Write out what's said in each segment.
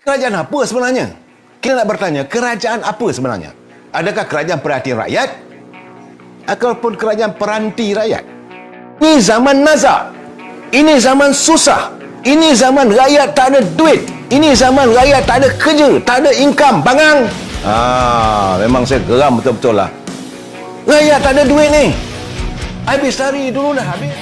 Kerajaan apa sebenarnya? Kita nak bertanya, kerajaan apa sebenarnya? Adakah kerajaan perhatian rakyat? Ataupun kerajaan peranti rakyat? Ini zaman nazak. Ini zaman susah. Ini zaman rakyat tak ada duit. Ini zaman rakyat tak ada kerja, tak ada income, bangang. Memang saya geram betul-betul lah. Rakyat tak ada duit ni. Habis hari dulu dah habis.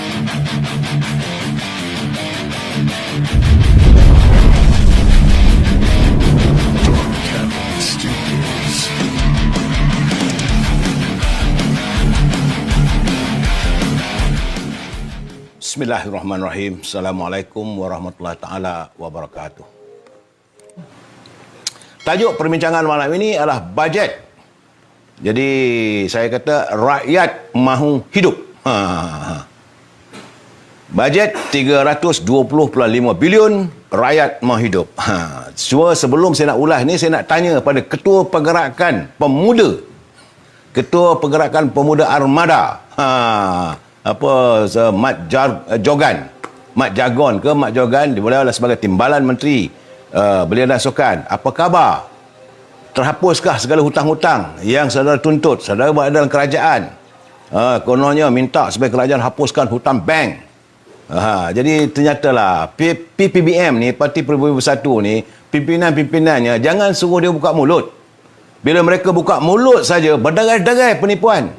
Bismillahirrahmanirrahim. Assalamualaikum warahmatullahi taala wabarakatuh. Tajuk perbincangan malam ini adalah bajet. Jadi saya kata rakyat mahu hidup. Bajet 320.5 bilion, rakyat mahu hidup. Cuma sebelum saya nak ulas ni, saya nak tanya pada Ketua Pergerakan Pemuda. Ketua Pergerakan Pemuda Armada. Mat Jogan. Mat Jagon ke Mat Jogan, beliau adalah sebagai timbalan menteri Belia dan Sukan. Apa khabar? Terhapuskah segala hutang-hutang yang saudara tuntut, saudara buat dalam kerajaan? Kononnya minta supaya kerajaan hapuskan hutang bank. Jadi ternyatalah PPBM ni, Parti Peribumi Bersatu ni, pimpinan-pimpinannya jangan suruh dia buka mulut. Bila mereka buka mulut saja, berderai-derai penipuan.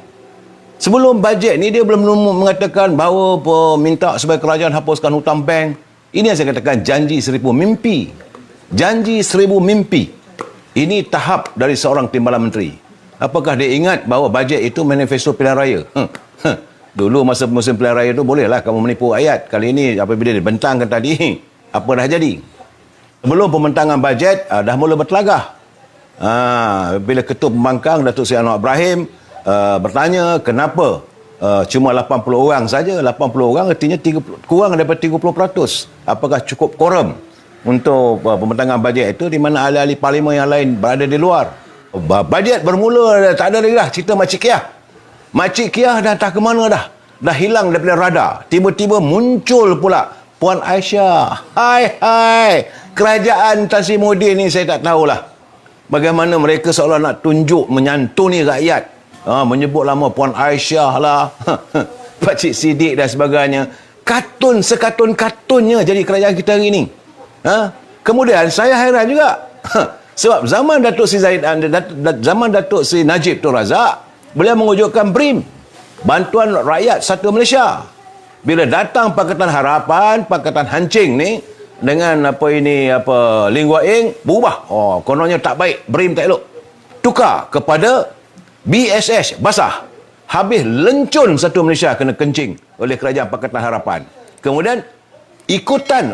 Sebelum bajet ni dia belum mengatakan bahawa minta supaya kerajaan hapuskan hutang bank. Ini yang saya katakan janji seribu mimpi. Janji seribu mimpi. Ini tahap dari seorang timbalan menteri. Apakah dia ingat bahawa bajet itu manifesto pilihan raya? Dulu masa musim pilihan raya tu bolehlah kamu menipu rakyat. Kali ini apabila dibentangkan tadi, apa dah jadi? Sebelum pembentangan bajet dah mula bertelagah. Bila Ketua Pembangkang Datuk Seri Anwar Ibrahim bertanya kenapa cuma 80 orang saja. 80 orang artinya kurang daripada 30%. Apakah cukup quorum untuk pembentangan bajet itu, di mana ahli-ahli parlimen yang lain berada di luar. Bajet bermula tak ada lagi dah cerita Makcik Kiah. Makcik Kiah dah tak ke mana dah hilang daripada radar. Tiba-tiba muncul pula Puan Aisyah. Hai kerajaan Tan Sri Muhyiddin ni saya tak tahulah bagaimana mereka seolah nak tunjuk menyantuni rakyat. Menyebut nama Puan Aisyah lah, Pakcik Siddiq dan sebagainya. Katun sekatun-katunnya jadi kerajaan kita hari ini. Kemudian saya hairan juga. Sebab zaman Datuk Seri zaman Datuk Seri Najib Tun Razak, beliau mewujudkan BRIM, Bantuan Rakyat Satu Malaysia. Bila datang Pakatan Harapan, Pakatan Hancing ni dengan Ling Wah Eng, berubah. Kononnya tak baik, BRIM tak elok. Tukar kepada BSS, basah. Habis lencun Satu Malaysia kena kencing oleh Kerajaan Pakatan Harapan. Kemudian ikutan,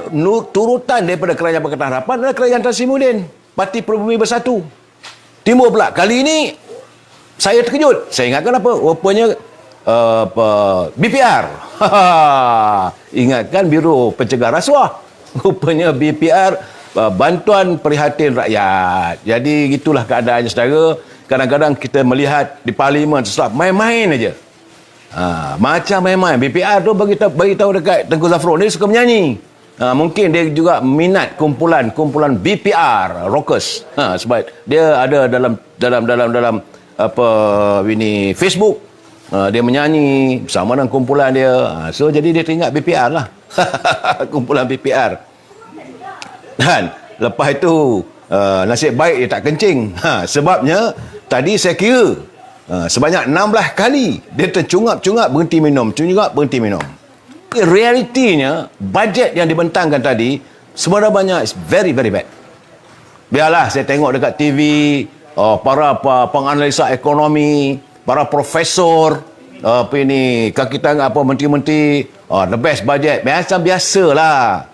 turutan daripada Kerajaan Pakatan Harapan adalah Kerajaan Tan Sri Muhyiddin, Parti Peribumi Bersatu. Timbul pula. Kali ini saya terkejut. Saya ingatkan apa? Rupanya BPR. Ingatkan Biro Pencegah Rasuah. Rupanya BPR, Bantuan Prihatin Rakyat. Jadi gitulah keadaannya, saudara. Kadang-kadang kita melihat di parlimen sesuatu main-main aja. Macam main-main. BPR tu bagi tahu dekat Tengku Zafrul, dia suka menyanyi. Mungkin dia juga minat kumpulan BPR rockers. Sebab dia ada dalam Facebook. Dia menyanyi bersama dengan kumpulan dia. So jadi dia teringat BPR lah. Kumpulan BPR. Dan lepas itu nasib baik dia tak kencing. Sebabnya tadi saya kira sebanyak 16 kali dia tercungap-cungap berhenti minum, berhenti minum. Realitinya bajet yang dibentangkan tadi sebenarnya is very very bad. Biarlah saya tengok dekat TV para penganalisa ekonomi, para profesor kaki tangan menteri-menteri, the best budget. Biasalah.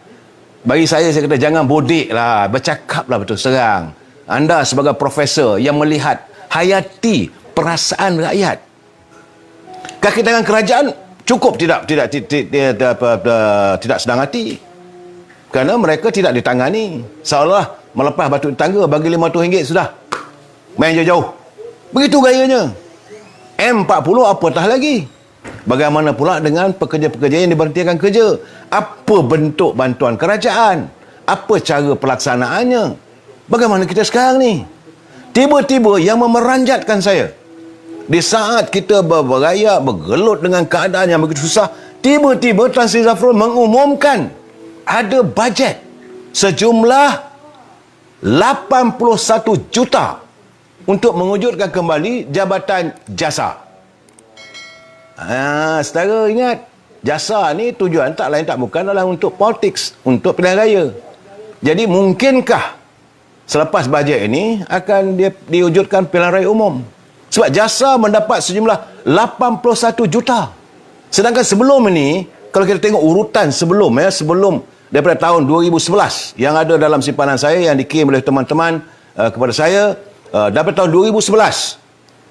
Bagi saya kata jangan bodik lah, bercakaplah betul serang. Anda sebagai profesor yang melihat hayati perasaan rakyat. Kaki tangan kerajaan cukup tidak senang hati. Kerana mereka tidak ditangani. Seolah melepas batu tangga, bagi RM500 sudah. Main jauh-jauh. Begitu gayanya. M40 apatah lagi. Bagaimana pula dengan pekerja-pekerja yang diberhentikan kerja? Apa bentuk bantuan kerajaan? Apa cara pelaksanaannya? Bagaimana kita sekarang ni? Tiba-tiba yang memeranjatkan saya, di saat kita beraya, bergelut dengan keadaan yang begitu susah, tiba-tiba Tan Sri Zafrul mengumumkan ada bajet sejumlah 81 juta untuk mewujudkan kembali Jabatan Jasa. Saudara ingat, jasa ni tujuan tak lain tak bukan adalah untuk politik, untuk pilihan raya. Jadi mungkinkah selepas bajet ini akan diwujudkan pilihan raya umum? Sebab jasa mendapat sejumlah 81 juta. Sedangkan sebelum ini, kalau kita tengok urutan sebelum daripada tahun 2011 yang ada dalam simpanan saya yang dikirim oleh teman-teman kepada saya, daripada tahun 2011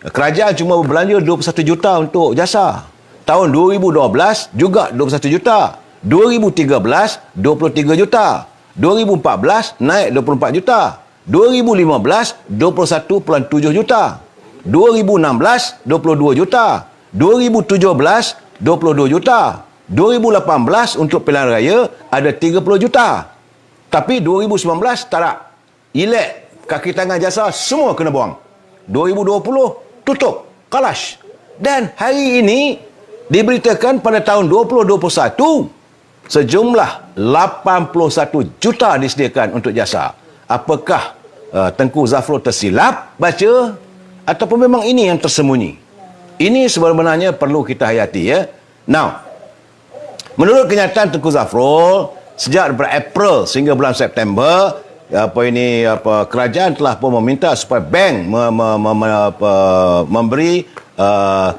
kerajaan cuma berbelanja 21 juta untuk jasa. Tahun 2012 juga 21 juta. 2013 23 juta. 2014 naik 24 juta. 2015 21.7 juta. 2016 22 juta. 2017 22 juta. 2018 untuk pilihan raya ada 30 juta. Tapi 2019 tak ada. Elek, kaki tangan jasa semua kena buang. 2020 tutup, kalash. Dan hari ini diberitakan pada tahun 2021 sejumlah 81 juta disediakan untuk jasa. Apakah Tengku Zafrul tersilap baca ataupun memang ini yang tersembunyi? Ini sebenarnya perlu kita hayati, ya. Now, menurut kenyataan Tengku Zafrul, sejak daripada April sehingga bulan September, kerajaan telah pun meminta supaya bank memberi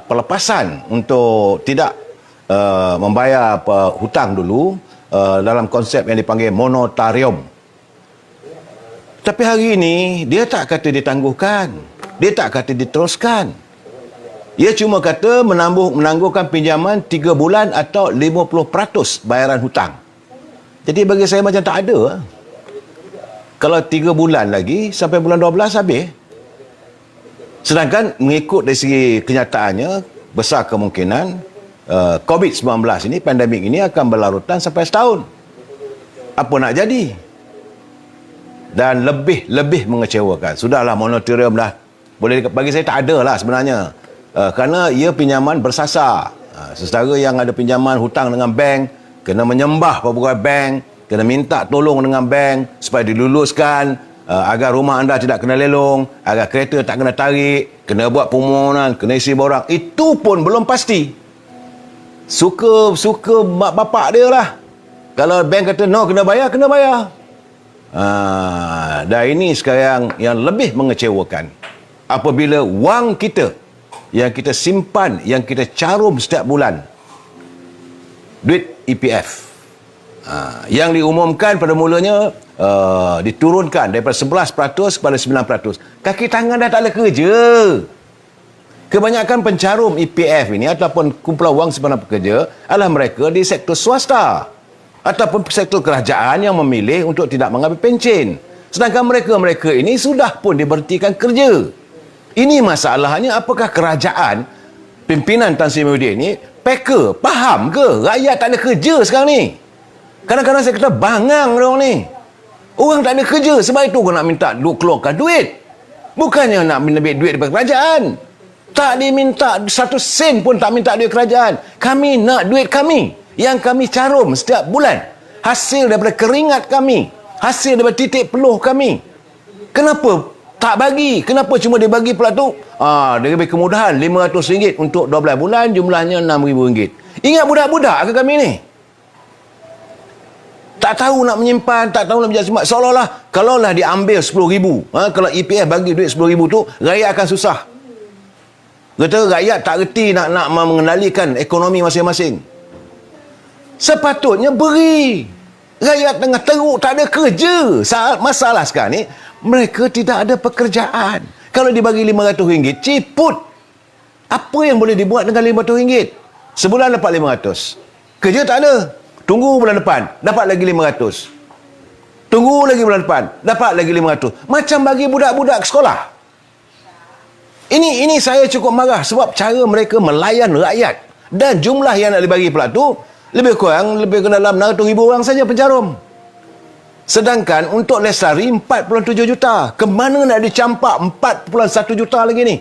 pelepasan untuk tidak membayar hutang dulu, dalam konsep yang dipanggil monotarium. Tapi hari ini dia tak kata ditangguhkan, dia tak kata diteruskan. Ia cuma kata menangguhkan pinjaman 3 bulan atau 50% bayaran hutang. Jadi bagi saya macam tak ada. Kalau 3 bulan lagi sampai bulan 12 habis. Sedangkan mengikut dari segi kenyataannya, besar kemungkinan COVID-19 ini, pandemik ini akan berlarutan sampai setahun. Apa nak jadi? Dan lebih mengecewakan. Sudahlah, moratorium dah. Boleh, bagi saya tak ada lah sebenarnya. Kerana ia pinjaman bersasar. Sesara yang ada pinjaman hutang dengan bank, kena menyembah pegawai bank, kena minta tolong dengan bank supaya diluluskan, agar rumah anda tidak kena lelong, agar kereta tak kena tarik, kena buat permohonan, kena isi borang. Itu pun belum pasti. Suka mak bapak dia lah. Kalau bank kata no, kena bayar, kena bayar. Dan ini sekarang yang lebih mengecewakan. Apabila wang kita yang kita simpan, yang kita carum setiap bulan, duit EPF, yang diumumkan pada mulanya diturunkan daripada 11% kepada 9%. Kaki tangan dah tak ada kerja. Kebanyakan pencarum EPF ini ataupun kumpulan wang simpanan pekerja adalah mereka di sektor swasta ataupun sektor kerajaan yang memilih untuk tidak mengambil pencen. Sedangkan mereka ini sudah pun diberhentikan kerja. Ini masalahnya, apakah kerajaan, pimpinan Tan Sri Muhyiddin ni peka, faham ke rakyat tak ada kerja sekarang ni? Kadang-kadang saya kata bangang orang ni. Orang tak ada kerja, sebab itu orang nak minta keluarkan duit. Bukannya nak minta duit daripada kerajaan. Tak diminta 1 sen pun tak minta duit kerajaan. Kami nak duit kami yang kami carum setiap bulan. Hasil daripada keringat kami, hasil daripada titik peluh kami. Kenapa tak bagi? Kenapa cuma dia bagi pula tu? Dia beri kemudahan RM500 untuk 12 bulan, jumlahnya RM6,000. Ingat budak-budak ke kami ni? Tak tahu nak menyimpan, tak tahu nak berjalan semak. Seolah-olah kalaulah diambil RM10,000, kalau EPF bagi duit RM10,000 tu, rakyat akan susah. Kata rakyat tak reti nak mengendalikan ekonomi masing-masing. Sepatutnya beri. Rakyat tengah teruk, tak ada kerja. Masalah sekarang ni, mereka tidak ada pekerjaan. Kalau dibagi RM500, ciput. Apa yang boleh dibuat dengan RM500? Sebulan dapat RM500. Kerja tak ada. Tunggu bulan depan, dapat lagi RM500. Tunggu lagi bulan depan, dapat lagi RM500. Macam bagi budak-budak sekolah. Ini saya cukup marah sebab cara mereka melayan rakyat. Dan jumlah yang nak dibagi pula tu lebih kurang dalam 600,000 orang saja pencarum. Sedangkan untuk Lestari 4.7 juta. Kemana nak dicampak 4.1 juta lagi ni?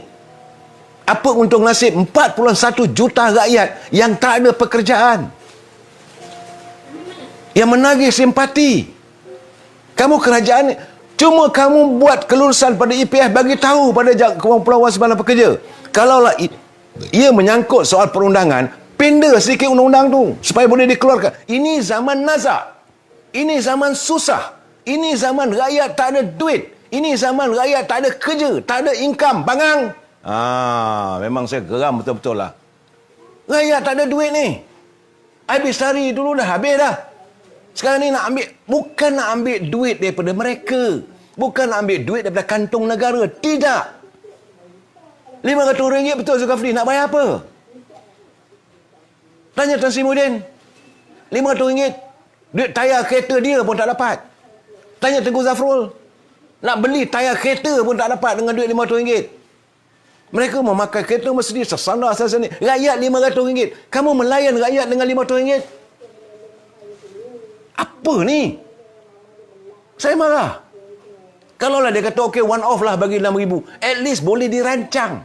Apa untung nasib 4.1 juta rakyat yang tak ada pekerjaan, yang menagih simpati? Kamu kerajaan, cuma kamu buat kelulusan pada EPF, bagi tahu pada Pulau Simbalan Pekerja, kalaulah ia menyangkut soal perundangan, pindah sedikit undang-undang tu supaya boleh dikeluarkan. Ini zaman nazak, ini zaman susah, ini zaman rakyat tak ada duit, ini zaman rakyat tak ada kerja, tak ada income, bangang. Memang saya geram betul-betul lah. Rakyat tak ada duit ni. Habis hari dulu dah habis dah. Sekarang ni nak ambil, bukan nak ambil duit daripada mereka, bukan nak ambil duit daripada kantong negara. Tidak. RM500 betul Zulkifli, nak bayar apa? Tanya Tan Sri Muhyiddin. RM500 duit tayar kereta dia pun tak dapat. Tanya Tengku Zafrul. Nak beli tayar kereta pun tak dapat dengan duit RM500. Mereka memakai kereta Mercedes sesandar asal-asal ni. Rakyat RM500. Kamu melayan rakyat dengan RM500? Apa ni? Saya marah. Kalaulah dia kata okey, one off lah bagi RM6,000, at least boleh dirancang.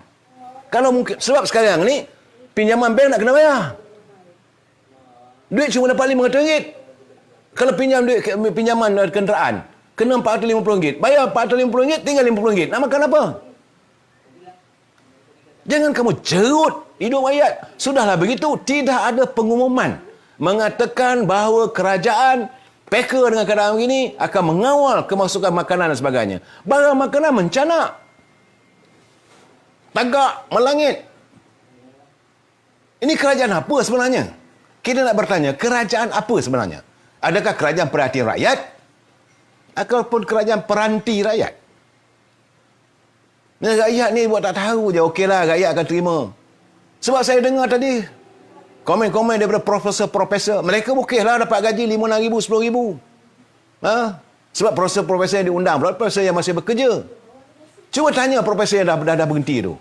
Kalau mungkin, sebab sekarang ni pinjaman bank nak kena bayar. Duit cuma dapat RM500. Kalau pinjaman kenderaan kena RM450. Bayar RM450, tinggal RM50. Nak makan apa? Jangan kamu jerut hidup rakyat. Sudahlah begitu, tidak ada pengumuman mengatakan bahawa kerajaan peka dengan keadaan begini akan mengawal kemasukan makanan dan sebagainya. Barang makanan mencanak, tagak melangit. Ini kerajaan apa sebenarnya? Kita nak bertanya, kerajaan apa sebenarnya? Adakah kerajaan perhatian rakyat ataupun kerajaan peranti rakyat? Rakyat ni buat tak tahu je, okeylah rakyat akan terima. Sebab saya dengar tadi komen-komen daripada profesor-profesor, mereka okeylah dapat gaji RM5,000, RM10,000. Sebab profesor-profesor yang diundang, profesor yang masih bekerja. Cuba tanya profesor yang dah berhenti tu.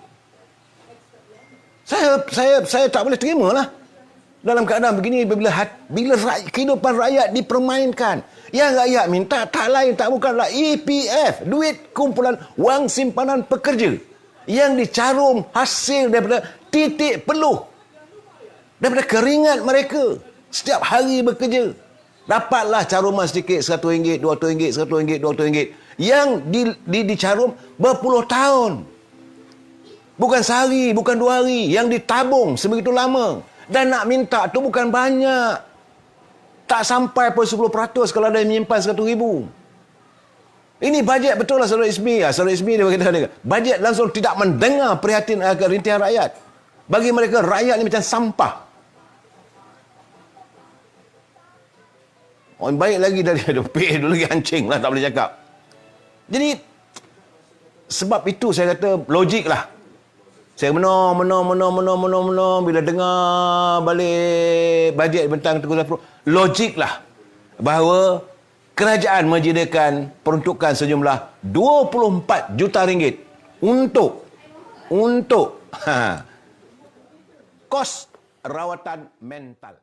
Saya tak boleh terima lah dalam keadaan begini, bila kehidupan rakyat dipermainkan. Yang rakyat minta tak lain tak bukanlah EPF, duit kumpulan wang simpanan pekerja, yang dicarum hasil daripada titik peluh, daripada keringat mereka setiap hari bekerja. Dapatlah caruman sedikit, RM100, RM200, RM100, RM200, yang dicarum berpuluh tahun, bukan sehari, bukan 2 hari, yang ditabung sebegitu lama. Dan nak minta tu bukan banyak, tak sampai pun 10% kalau ada yang menyimpan RM100,000. Ini bajet betul lah Saudara Ismi. Saudara Ismi dia berkata, bajet langsung tidak mendengar prihatin rintihan rakyat. Bagi mereka rakyat ni macam sampah. Orang baik lagi dari PA lagi hancing lah, tak boleh cakap. Jadi sebab itu saya kata logik lah. Saya menang bila dengar balik bajet bentang Tengku Zafrul. Logik lah bahawa kerajaan menyediakan peruntukan sejumlah RM24 juta untuk kos rawatan mental.